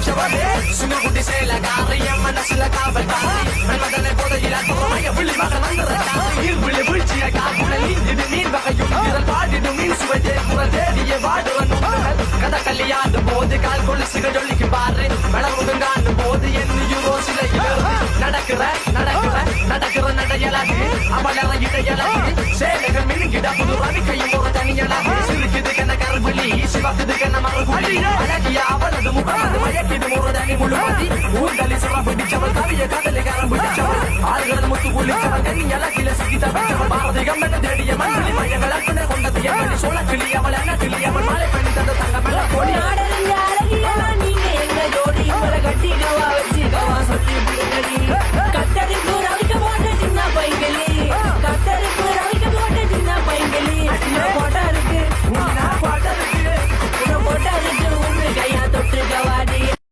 பிடிச்சவளே சின்னகுட்டி சேலகாரி என் மனசுல காவல் காரி மன்மதனை போதையில புறமைய விழி மகன் நீர் விழி வீழ்ச்சிய காக்குழலி இது நீர் வகையும் இதழ் பாடிடும் மீன் சுவையே குரல் தேடிய வாடுவன் கதை கல்லியாடும் போது கால் கொலுசுகள் ஜொல்லிக்கு பாரு வளர்முதுங்காண்டும் போது என் யூரோ சிலையில் நடக்கிற நடக்கிற நடக்கிற நடையலாகு அவளற இடையலாகு சேலைகள் மினுங்கிட புது ரவிக்கையும் ஒரு தனியலாகு சிரிக்குது கன கருவிழி சிவக்குது கன மறுபுலி அழகிய அவளது முகமது மயக்கிது ஒரு தனி முழுவதி ஊர்தலி சிற பிடிச்சவள் கவிய கடலை கரம் பிடிச்சவள் ஆறுகள் முத்து குளிச்சவள் கனி அழகில சிக்கி தப்பிச்சவள் பாரதிகம் என தேடிய மண்ணிலி மயங்கள் அற்பனை கொண்டது எப்படி சோழ கிளி அவள் என கிளி அவள் மலை பண்ணி தந்த தங்க மேல கொடி